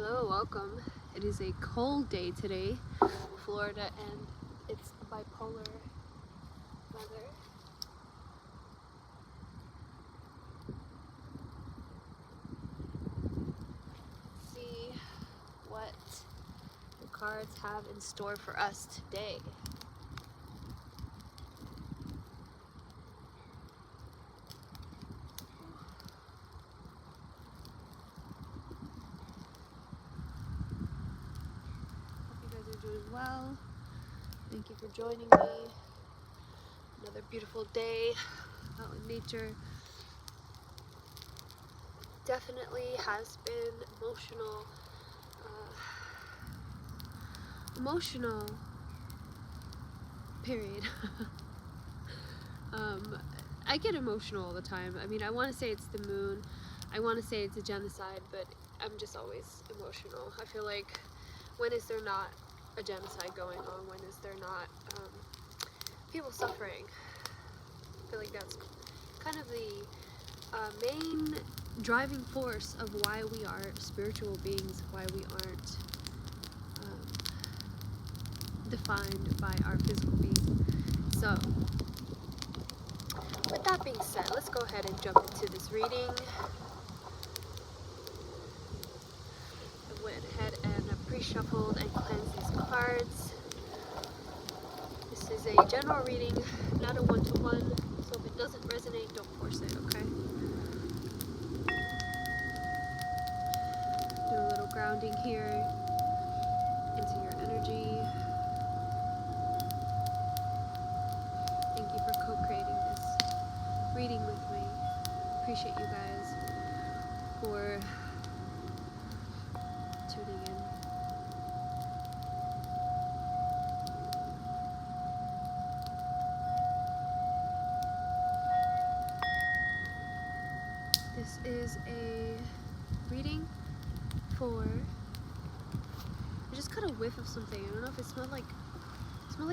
Hello, welcome. It is a cold day today, Florida, and it's bipolar weather. Let's see what the cards have in store for us today. Doing well. Thank you for joining me. Another beautiful day out in nature. Definitely has been emotional period. I get emotional all the time. I mean, I want to say it's the moon, I want to say it's a genocide, but I'm just always emotional. I feel like, when is there not a genocide going on? When is there not people suffering? I feel like that's kind of the main driving force of why we are spiritual beings, why we aren't defined by our physical being. So, with that being said, let's go ahead and jump into this reading. I went ahead and pre-shuffled and cleansed these cards. This is a general reading, not a one-to-one, so if it doesn't resonate, don't force it, okay? Do a little grounding here into your energy. Thank you for co-creating this reading with me. Appreciate you guys for tuning in. This is a reading for, I just got a whiff of something. I don't know if it smelled like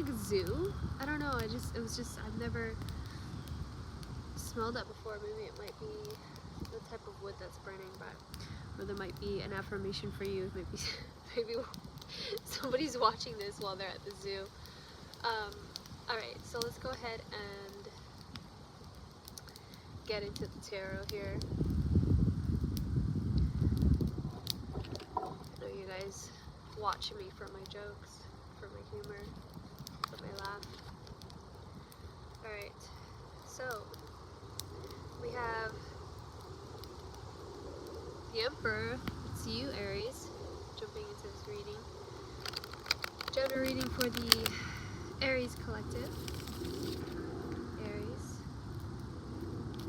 a zoo. I don't know. I've never smelled that before. Maybe it might be the type of wood that's burning, or there might be an affirmation for you. Maybe somebody's watching this while they're at the zoo. Alright, so let's go ahead and get into the tarot here. I know you guys watch me for my jokes, for my humor, for my laugh. Alright, so we have the Emperor. It's you, Aries, jumping into this reading. General reading for the Aries collective. Aries,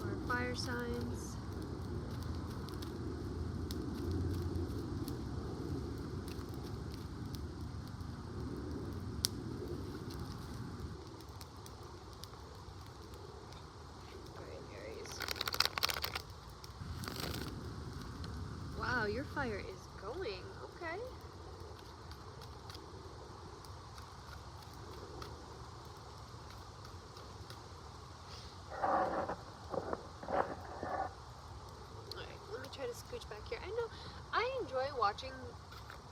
or fire signs. Alright, Aries. Wow, your fire is going. Okay. Try to scooch back here. I know I enjoy watching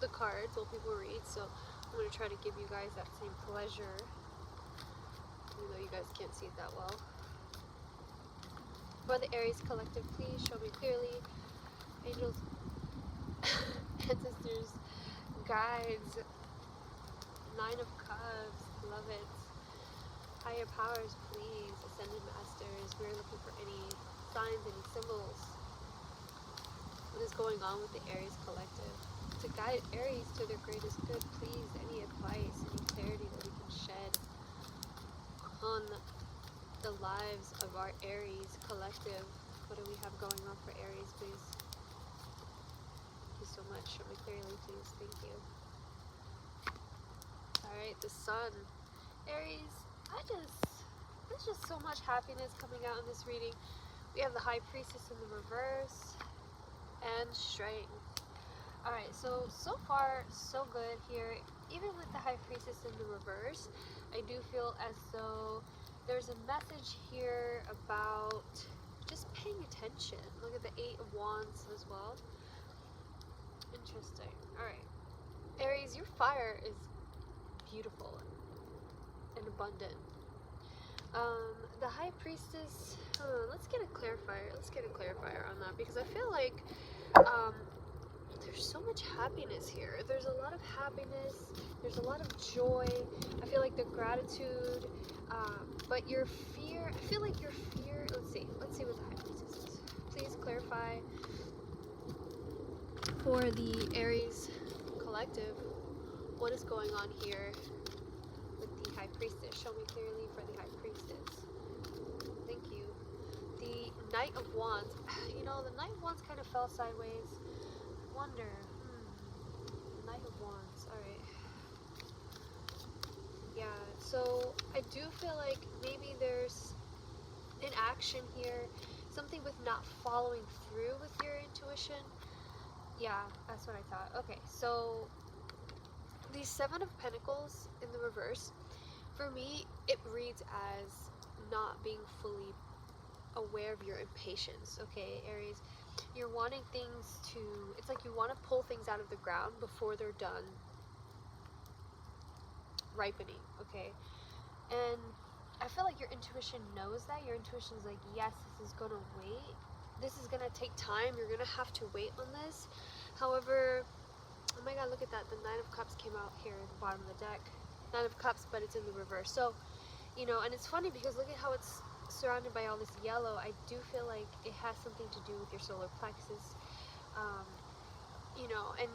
the cards while people read, so I'm going to try to give you guys that same pleasure, even though you guys can't see it that well. For the Aries collective, please show me clearly, angels, ancestors, guides, 9 of Cups, love it, higher powers, please, ascended masters. We're looking for any signs, any symbols. What is going on with the Aries collective? To guide Aries to their greatest good, please, any advice, any clarity that we can shed on the lives of our Aries collective. What do we have going on for Aries, please? Thank you so much. Show me clearly, please. Thank you. Alright, the Sun. Aries, there's just so much happiness coming out in this reading. We have the High Priestess in the reverse. And strength. Alright, so far so good here. Even with the High Priestess in the reverse, I do feel as though there's a message here about just paying attention. Look at the 8 of Wands as well. Interesting. Alright. Aries, your fire is beautiful and abundant. The High Priestess, let's get a clarifier. Let's get a clarifier on that, because I feel like there's so much happiness here. There's a lot of happiness. There's a lot of joy. I feel like the gratitude, but your fear, I feel like your fear, let's see what the High Priestess is. Please clarify for the Aries collective, what is going on here with the High Priestess? Show me clearly for the High Priestess. Thank you. The Knight of Wands. You know, the Knight of Wands kind of fell sideways. Wonder. Knight of Wands. Alright. Yeah, so I do feel like maybe there's an action here. Something with not following through with your intuition. Yeah, that's what I thought. Okay, so the Seven of Pentacles in the reverse, for me, it reads as not being fully aware of your impatience. Okay, Aries, you're wanting things to, it's like you want to pull things out of the ground before they're done ripening. Okay, and I feel like your intuition knows that. Your intuition is like, yes, this is gonna wait, this is gonna take time, you're gonna have to wait on this. However, oh my god, look at that, the Nine of Cups came out here at the bottom of the deck. Nine of Cups, but it's in the reverse. So, you know, and it's funny because look at how it's surrounded by all this yellow. I do feel like it has something to do with your solar plexus, you know, and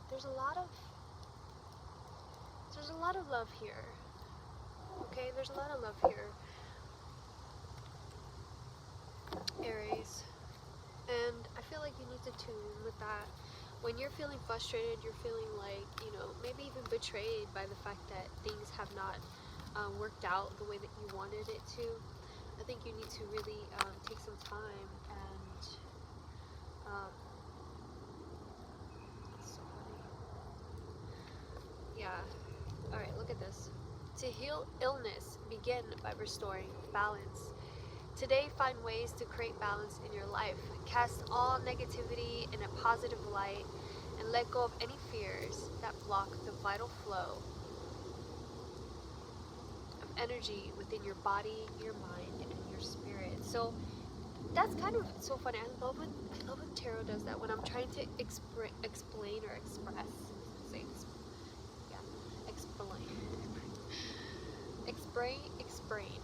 there's a lot of love here. Okay, there's a lot of love here, Aries, and I feel like you need to tune with that. When you're feeling frustrated, you're feeling like, you know, maybe even betrayed by the fact that things have not worked out the way that you wanted it to. I think you need to really take some time and it's so funny. Yeah. Alright, look at this. To heal illness, begin by restoring balance. Today, find ways to create balance in your life. Cast all negativity in a positive light and let go of any fears that block the vital flow of energy within your body, your mind, and your spirit. So that's kind of so funny. I love when tarot does that. When I'm trying to explain or express, explain.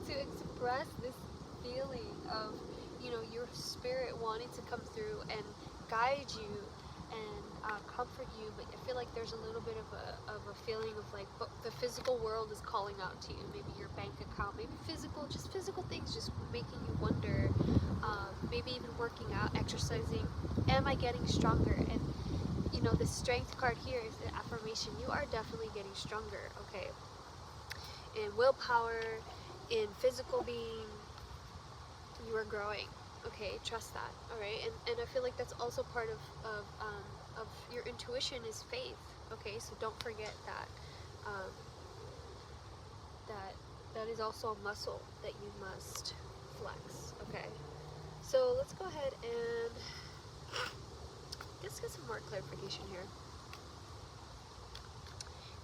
To express this feeling of, you know, your spirit wanting to come through and guide you and comfort you, but I feel like there's a little bit of a feeling of like, but the physical world is calling out to you. Maybe your bank account, maybe physical things just making you wonder. Maybe even working out, exercising. Am I getting stronger? And you know, the Strength card here is the affirmation. You are definitely getting stronger, okay? In willpower, in physical being, you are growing, okay? Trust that, all right? And I feel like that's also part of your intuition is faith, okay? So don't forget that. That is also a muscle that you must flex, okay? So let's go ahead and let's get some more clarification here.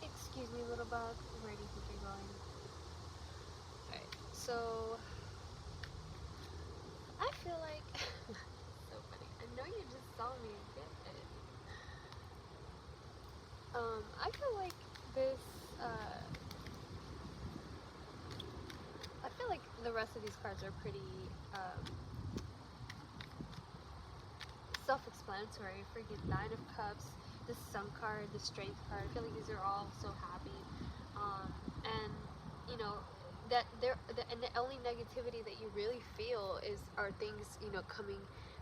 Excuse me, little bug. Where do you think you're going? Alright, so I feel like so funny. I know you just saw me get it. I feel like this I feel like the rest of these cards are pretty self-explanatory. Freaking Nine of Cups, the Sun card, the Strength card. I feel like these are all so happy, and you know that and the only negativity that you really feel are things, you know, coming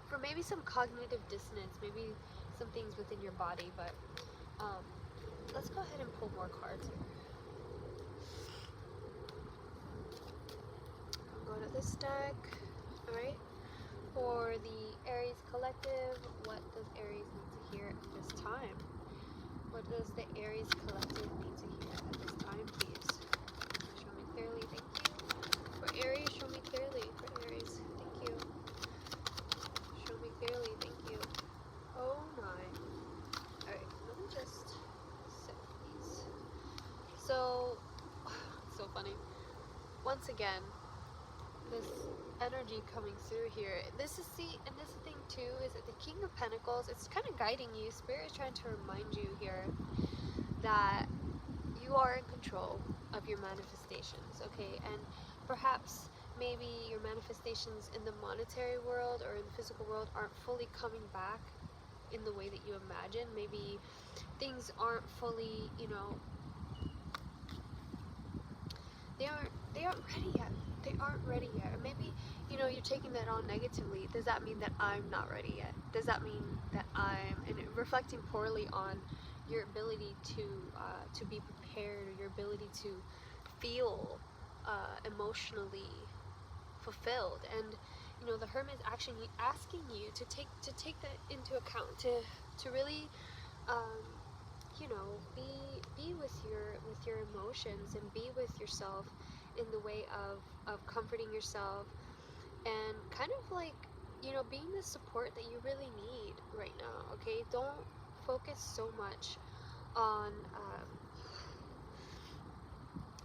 from maybe some cognitive dissonance, maybe some things within your body. But let's go ahead and pull more cards here. I'll go to this deck. All right. For the Aries collective, what does Aries need to hear at this time? What does the Aries collective need to hear at this time, please? once again, this energy coming through here. This is and this thing too is that the King of Pentacles, it's kind of guiding you. Spirit is trying to remind you here that you are in control of your manifestations, okay? And perhaps maybe your manifestations in the monetary world or in the physical world aren't fully coming back in the way that you imagine. Maybe things aren't fully, you know, they aren't ready yet. They aren't ready yet. Or maybe, you know, you're taking that on negatively. Does that mean that I'm not ready yet? Does that mean that and reflecting poorly on your ability to be prepared, or your ability to feel emotionally fulfilled? And you know, the Hermit is actually asking you to take that into account, to really you know, be with your emotions, and be with yourself in the way of comforting yourself, and kind of like, you know, being the support that you really need right now, okay? Don't focus so much on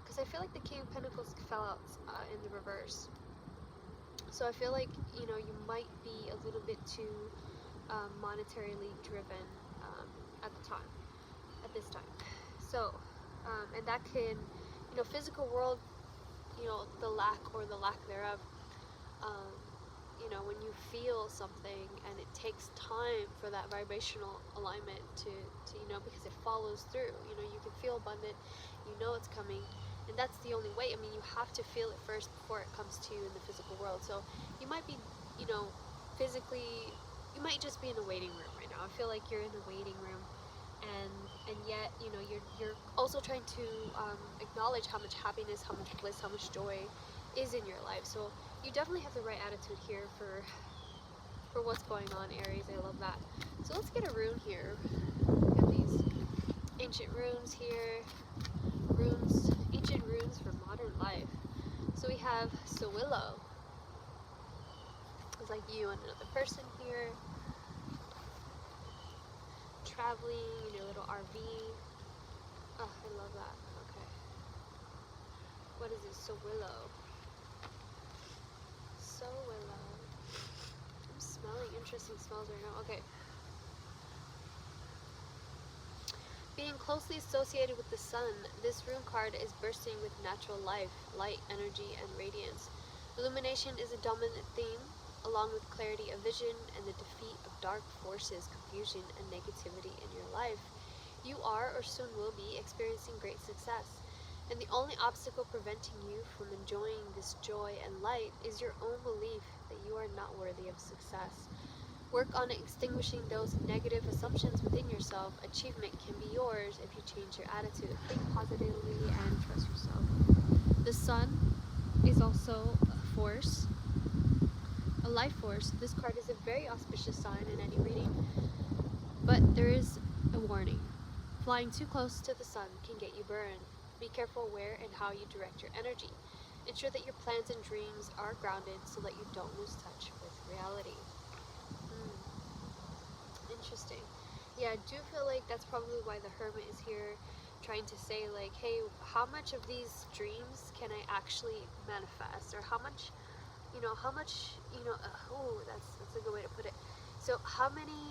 because I feel like the King of Pentacles fell out in the reverse. So I feel like, you know, you might be a little bit too monetarily driven at this time. So, and that can, you know, physical world, you know, the lack or the lack thereof, you know, when you feel something and it takes time for that vibrational alignment to you know, because it follows through, you know, you can feel abundant, you know it's coming, and that's the only way. I mean, you have to feel it first before it comes to you in the physical world. So you might be, you know, physically, you might just be in a waiting room right now. I feel like you're in a waiting room, and yet, you know, you're also trying to acknowledge how much happiness, how much bliss, how much joy is in your life. So you definitely have the right attitude here for what's going on, Aries. I love that. So let's get a rune here. We have these ancient runes here. Ancient runes for modern life. So we have Sowillow. It's like you and another person here, traveling in your little RV. Oh, I love that. Okay. What is this? Sowillow. Sowillow. I'm smelling interesting smells right now. Okay. Being closely associated with the sun, this rune card is bursting with natural life, light, energy, and radiance. Illumination is a dominant theme, along with clarity of vision and the defeat of dark forces, confusion, and negativity in your life. You are, or soon will be, experiencing great success, and the only obstacle preventing you from enjoying this joy and light is your own belief that you are not worthy of success. Work on extinguishing those negative assumptions within yourself. Achievement can be yours if you change your attitude. Think positively and trust yourself. The sun is also a force, a life force. This card is a very auspicious sign in any reading, but there is a warning. Flying too close to the sun can get you burned. Be careful where and how you direct your energy. Ensure that your plans and dreams are grounded so that you don't lose touch with reality. Interesting. Yeah, I do feel like that's probably why the Hermit is here, trying to say like, hey, how much of these dreams can I actually manifest, or how much, you know, oh, that's a good way to put it. So how many,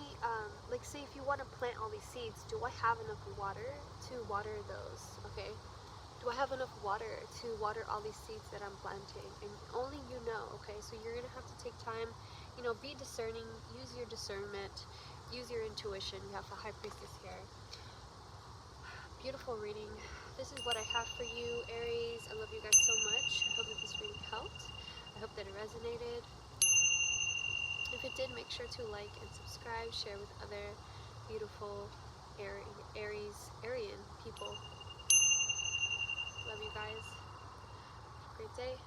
like, say if you want to plant all these seeds, do I have enough water to water those? Okay, do I have enough water to water all these seeds that I'm planting? And only you know. Okay, so you're gonna have to take time, you know, be discerning, use your discernment, use your intuition. You have the High Priestess here. Beautiful reading. This is what I have for you, Aries. I love you guys so much. I hope that this reading helped. I hope that it resonated. If it did, make sure to like and subscribe, share with other beautiful Arian people. Love you guys. Great day.